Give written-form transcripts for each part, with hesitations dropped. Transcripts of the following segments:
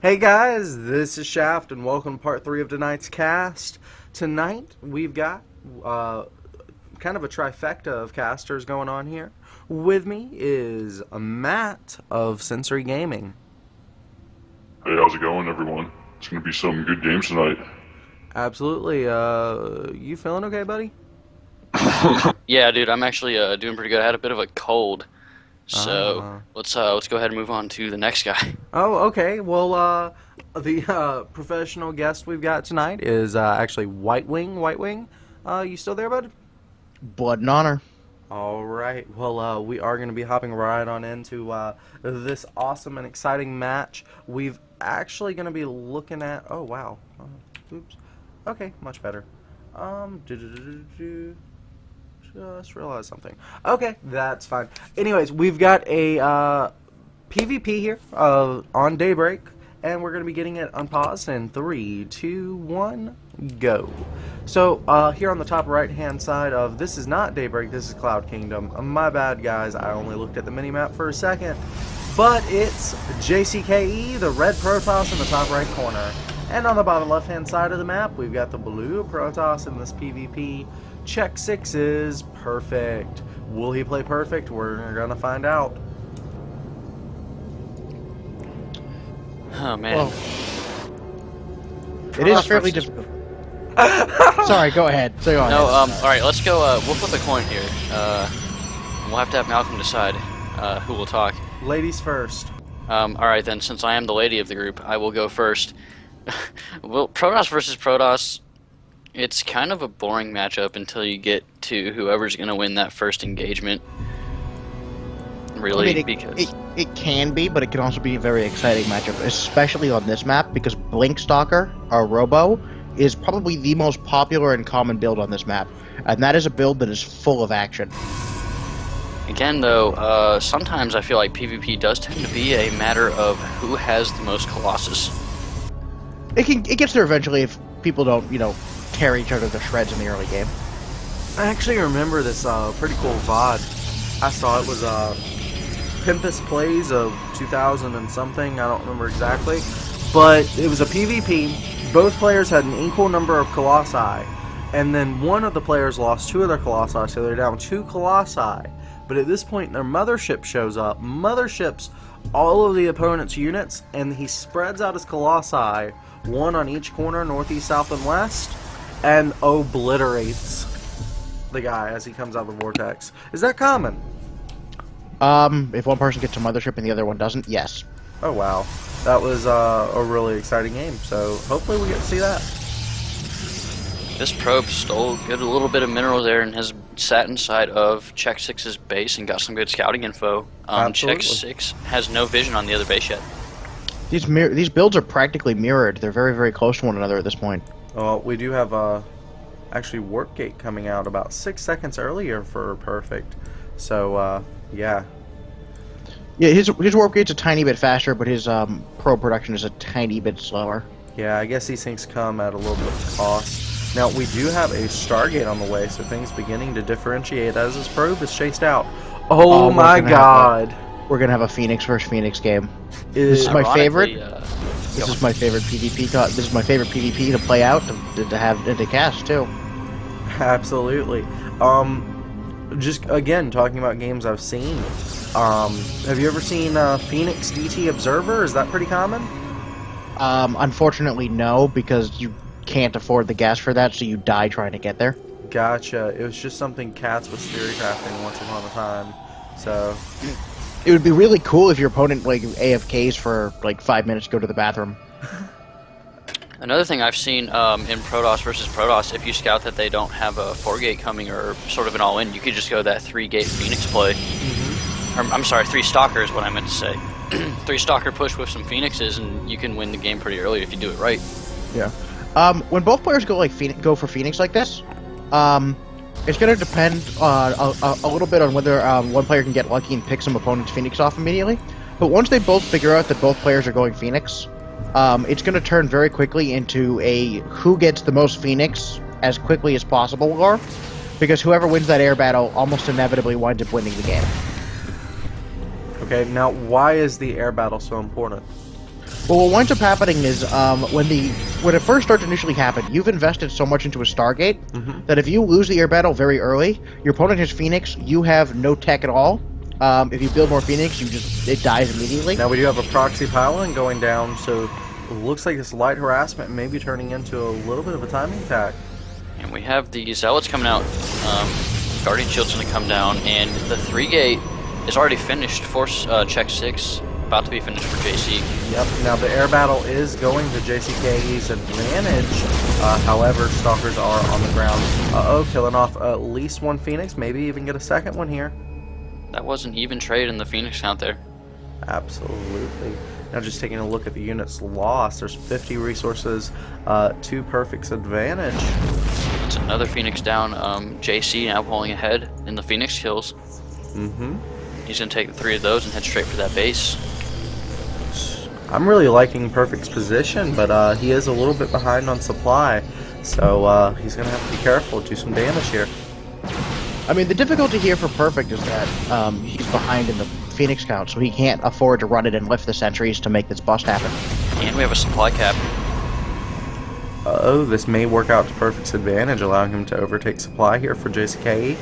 Hey guys, this is Shaft and welcome to part 3 of tonight's cast. Tonight we've got kind of a trifecta of casters going on here. With me is Matt of Sensory Gaming. Hey, how's it going, everyone? It's going to be some good games tonight. Absolutely. You feeling okay, buddy? Yeah, dude, I'm actually doing pretty good. I had a bit of a cold. So let's go ahead and move on to the next guy. Oh, okay. Well, the professional guest we've got tonight is actually WhiteWing. WhiteWing, you still there, bud? Blood and honor. All right. Well, we are going to be hopping right on into this awesome and exciting match. We've actually going to be looking at. Oh wow. Oops. Okay, much better. Just realized something. Okay, that's fine. Anyways, we've got a PvP here on Daybreak, and we're going to be getting it unpaused in 3, 2, 1, go. So, here on the top right-hand side of this is not Daybreak, this is Cloud Kingdom. My bad, guys. I only looked at the minimap for a second. But it's JCKE, the red Protoss in the top right corner. And on the bottom left-hand side of the map, we've got the blue Protoss in this PvP. xSixPerfect. Will he play perfect? We're gonna find out. Oh man. It is fairly difficult. Sorry, go ahead. Go on. No, alright, let's go, we'll flip a coin here. We'll have to have Malcolm decide who will talk. Ladies first. Alright then, since I am the lady of the group, I will go first. Well, Protoss versus Protoss, it's kind of a boring matchup until you get to whoever's going to win that first engagement. Really, because it can be, but it can also be a very exciting matchup, especially on this map, because Blink Stalker, or Robo, is probably the most popular and common build on this map, and that is a build that is full of action. Again, though, sometimes I feel like PvP does tend to be a matter of who has the most Colossus. It gets there eventually if people don't, tear each other to shreds in the early game. I actually remember this pretty cool VOD. I saw it was Pimpus Plays of 2000 and something. I don't remember exactly. But it was a PvP. Both players had an equal number of Colossi. And then one of the players lost 2 of their Colossi, so they're down 2 Colossi. But at this point, their mothership shows up. Motherships all of the opponent's units, and he spreads out his Colossi, 1 on each corner, northeast, south, and west, and obliterates the guy as he comes out of the vortex. Is that common? If one person gets a mothership and the other one doesn't, yes. Oh wow, that was a really exciting game. So hopefully we get to see that. This probe stole a little bit of minerals there and has sat inside of xSix's base and got some good scouting info. xSix has no vision on the other base yet. These builds are practically mirrored. They're very, very close to one another at this point. Well, we do have actually Warpgate coming out about 6 seconds earlier for Perfect. So yeah. Yeah, his Warpgate's a tiny bit faster, but his probe production is a tiny bit slower. Yeah, I guess these things come at a little bit of cost. Now, we do have a Stargate on the way, so things beginning to differentiate as this probe is chased out. Oh my god! We're gonna have a Phoenix versus Phoenix game. This is my favorite. This is my favorite PvP. This is my favorite PvP to play out to cast too. Absolutely. Just again talking about games I've seen. Have you ever seen Phoenix DT Observer? Is that pretty common? Unfortunately, no, because you can't afford the gas for that, so you die trying to get there. Gotcha. It was just something Cats was theory crafting once upon a time. So it would be really cool if your opponent like AFKs for like 5 minutes to go to the bathroom. Another thing I've seen in Protoss versus Protoss, if you scout that they don't have a 4-gate coming or sort of an all-in, you could just go that 3-gate Phoenix play. Or, I'm sorry, 3 Stalker is what I meant to say. 3 Stalker push with some Phoenixes, and you can win the game pretty early if you do it right. Yeah. When both players go for Phoenix like this, it's going to depend on a little bit on whether one player can get lucky and pick some opponent's Phoenix off immediately. But once they both figure out that both players are going Phoenix, it's going to turn very quickly into a who gets the most Phoenix as quickly as possible war, because whoever wins that air battle almost inevitably winds up winning the game. Okay, now why is the air battle so important? Well, what winds up happening is when it first starts initially happen, you've invested so much into a Stargate that if you lose the air battle very early, your opponent has Phoenix, you have no tech at all. If you build more Phoenix, it dies immediately. Now we do have a proxy pylon going down, so it looks like this light harassment may be turning into a little bit of a timing attack. And we have the Zealots coming out. Guardian Shield's going to come down, and the 3-gate is already finished. Force check 6, about to be finished for JC. Yep, now the air battle is going to JCKE's advantage. However, Stalkers are on the ground. Killing off at least one Phoenix, maybe even get a second one here. That was an even trade in the Phoenix count there. Absolutely. Now just taking a look at the units lost, there's 50 resources to Perfect's advantage. It's another Phoenix down. JC now pulling ahead in the Phoenix kills. He's going to take the 3 of those and head straight for that base. I'm really liking Perfect's position, but he is a little bit behind on supply, so he's going to have to be careful, do some damage here. I mean, the difficulty here for Perfect is that he's behind in the Phoenix count, so he can't afford to run it and lift the sentries to make this bust happen. And we have a supply cap. This may work out to Perfect's advantage, allowing him to overtake supply here for JCKE.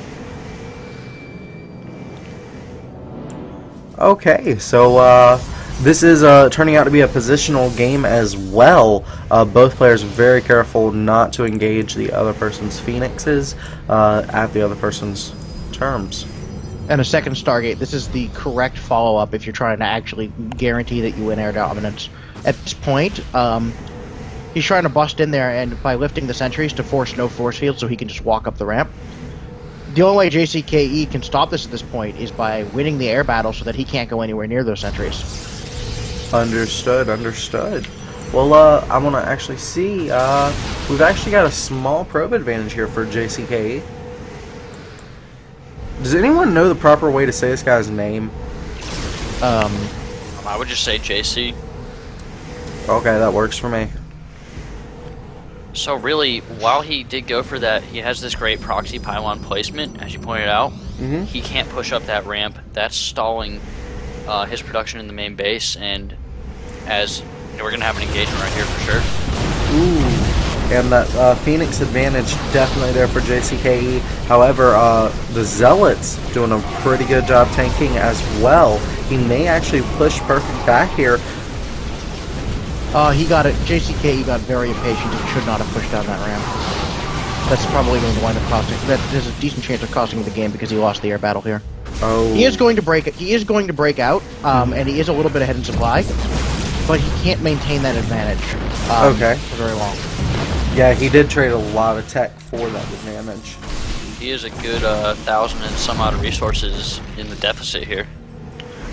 Okay, so this is turning out to be a positional game as well. Both players are very careful not to engage the other person's Phoenixes at the other person's terms. And a second Stargate. This is the correct follow-up if you're trying to actually guarantee that you win air dominance. At this point, he's trying to bust in there and by lifting the sentries to force no force field so he can just walk up the ramp. The only way JCKE can stop this at this point is by winning the air battle so that he can't go anywhere near those sentries. Understood, understood. Well, I want to actually see, we've actually got a small probe advantage here for JCKE. Does anyone know the proper way to say this guy's name? I would just say JC. Okay, that works for me. So really, while he did go for that, he has this great proxy pylon placement, as you pointed out. He can't push up that ramp. That's stalling his production in the main base, and as you know, we're going to have an engagement right here for sure. Ooh, and that Phoenix advantage definitely there for JCKE. However, the Zealots doing a pretty good job tanking as well. He may actually push Perfect back here. He got it. JCKE got very impatient and should not have pushed down that ramp. That's probably going to wind up costing. There's a decent chance of costing him the game because he lost the air battle here. Oh, he is going to break it. He is going to break out, and he is a little bit ahead in supply, but he can't maintain that advantage. For very long. Yeah, he did trade a lot of tech for that advantage. He is a good 1,000 and some odd resources in the deficit here.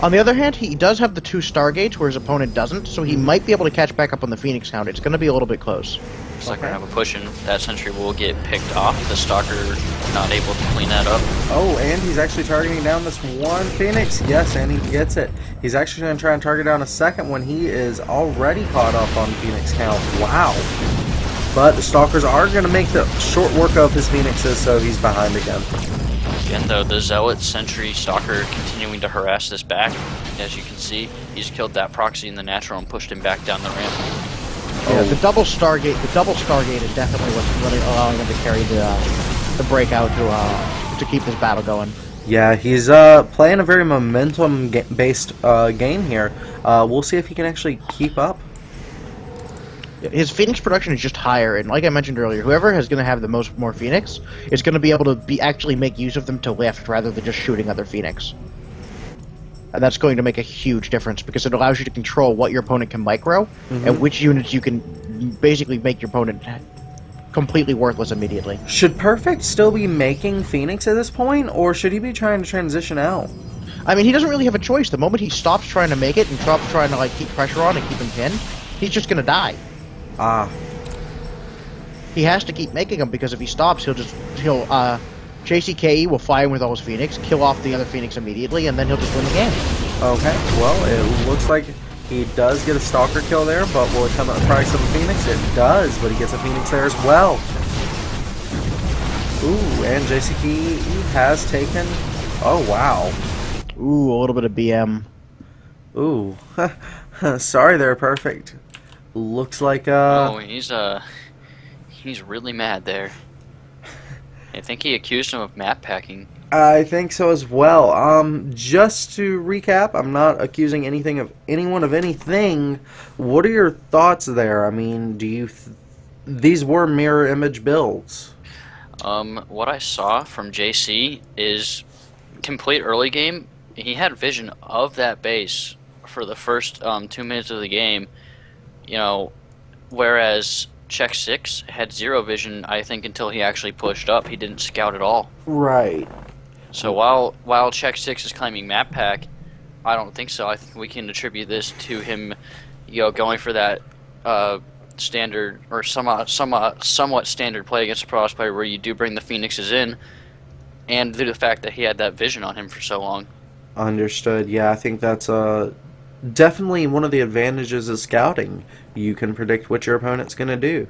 On the other hand, he does have the 2 Stargates where his opponent doesn't, so he might be able to catch back up on the Phoenix count. It's going to be a little bit close. Looks like we're going to have a push in. That sentry will get picked off. The Stalker not able to clean that up. Oh, and he's actually targeting down this one Phoenix. Yes, and he gets it. He's actually going to try and target down a second one. He is already caught up on Phoenix count. Wow. But the Stalkers are going to make the short work of his Phoenixes, so he's behind again. Again, though, the Zealot Sentry Stalker continuing to harass this back. As you can see, he's killed that proxy in the natural and pushed him back down the ramp. Yeah, the double Stargate is definitely what's really allowing him to carry the breakout to keep this battle going. Yeah, he's playing a very momentum-based game here. We'll see if he can actually keep up. His Phoenix production is just higher, and like I mentioned earlier, whoever is going to have the more Phoenix is going to be able to actually make use of them to lift rather than just shooting other Phoenix. And that's going to make a huge difference because it allows you to control what your opponent can micro and which units you can basically make your opponent completely worthless immediately. Should Perfect still be making Phoenix at this point, or should he be trying to transition out? I mean, he doesn't really have a choice. The moment he stops trying to make it and stops trying to keep pressure on and keep him pinned, he's just gonna die. Ah. He has to keep making them because if he stops, JCKE will fly in with all his Phoenix, kill off the other Phoenix immediately, and then he'll just win the game. Okay, well, it looks like he does get a Stalker kill there, but will it come at the price of a Phoenix? It does, but he gets a Phoenix there as well. Ooh, and JCKE has taken... Oh, wow. Ooh, a little bit of BM. Ooh. Sorry there, Perfect. Looks like, Oh, he's really mad there. I think he accused him of map packing. I think so as well. Just to recap, I'm not accusing anyone of anything. What are your thoughts there? I mean, these were mirror image builds? What I saw from JC is complete early game. He had vision of that base for the first 2 minutes of the game, you know, whereas Check6 had zero vision, I think, until he actually pushed up. He didn't scout at all. Right. So while Check6 is claiming map pack, I don't think so. I think we can attribute this to him, going for that standard or somewhat standard play against a Protoss player where you do bring the Phoenixes in, and due to the fact that he had that vision on him for so long. Understood. Yeah, I think that's definitely one of the advantages of scouting. You can predict what your opponent's going to do.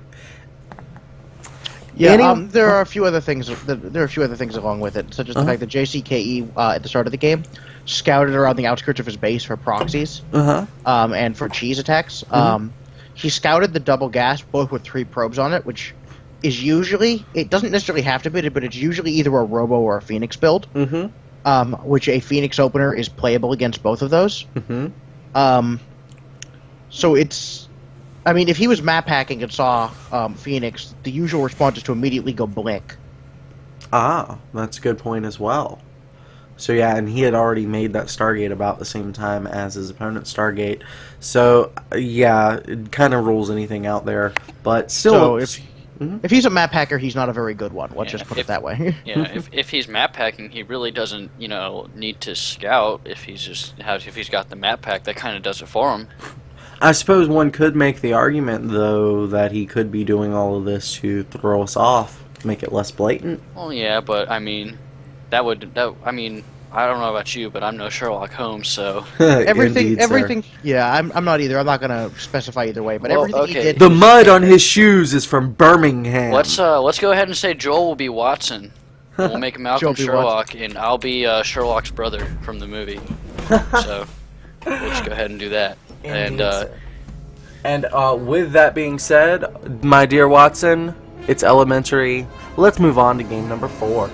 Yeah, there are a few other things. There are a few other things along with it, such as the fact that JCKE at the start of the game scouted around the outskirts of his base for proxies, and for cheese attacks. He scouted the double gas, both with 3 probes on it, which is usually, it doesn't necessarily have to be, but it's usually either a Robo or a Phoenix build. Which a Phoenix opener is playable against both of those. So it's, I mean, if he was map hacking and saw Phoenix, the usual response is to immediately go blink. Ah, that's a good point as well. So yeah, and he had already made that Stargate about the same time as his opponent's Stargate. So yeah, it kind of rules anything out there. But still, so if he's a map hacker, he's not a very good one. Let's just put it that way. Yeah, if he's map hacking, he really doesn't, need to scout. If he's got the map pack, that kind of does it for him. I suppose one could make the argument, though, that he could be doing all of this to throw us off, make it less blatant. Well, yeah, but I mean, I don't know about you, but I'm no Sherlock Holmes, so Indeed, everything. sir. Yeah, I'm not either. I'm not gonna specify either way, but everything he did. The mud on his shoes is from Birmingham. Let's go ahead and say Joel will be Watson. We'll make Malcolm Sherlock, and I'll be Sherlock's brother from the movie. So we'll just go ahead and do that. And with that being said, my dear Watson, it's elementary. Let's move on to game number 4.